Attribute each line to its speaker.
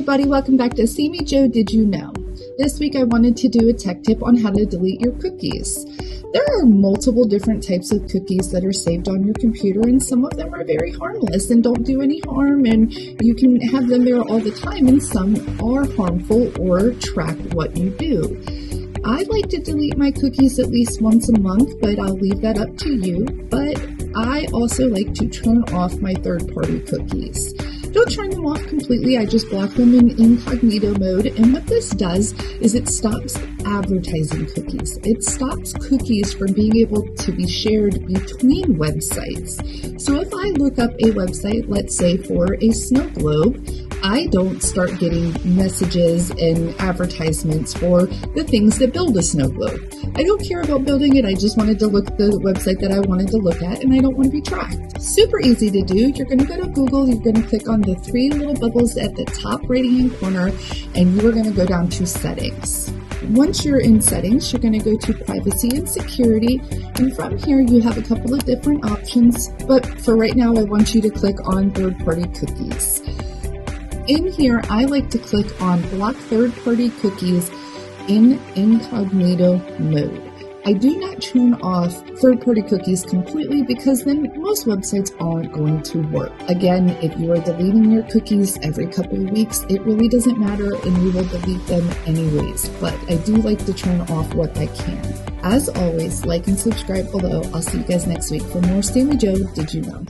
Speaker 1: everybody, welcome back to See Me Joe Did You Know? This week I wanted to do a tech tip on how to delete your cookies. There are multiple different types of cookies that are saved on your computer, and some of them are very harmless and don't do any harm, and you can have them there all the time, and some are harmful or track what you do. I like to delete my cookies at least once a month, but I'll leave that up to you. But I also like to turn off my third-party cookies. Don't turn them off completely, I just block them in incognito mode, and what this does is it stops advertising cookies. It stops cookies from being able to be shared between websites. So if I look up a website, let's say for a snow globe, I don't start getting messages and advertisements for the things that build a snow globe. I don't care about building it, I just wanted to look at the website that I wanted to look at, and I don't want to be tracked. Super easy to do. You're going to go to Google, you're going to click on the three little bubbles at the top right-hand corner, and you are going to go down to Settings. Once you're in Settings, you're going to go to Privacy and Security, and from here you have a couple of different options, but for right now I want you to click on third-party cookies. In here, I like to click on Block Third-Party Cookies in Incognito mode. I do not turn off third-party cookies completely because then most websites aren't going to work. Again, if you are deleting your cookies every couple of weeks, it really doesn't matter and you will delete them anyways. But I do like to turn off what I can. As always, like and subscribe below. I'll see you guys next week for more See Me Joe Did You Know?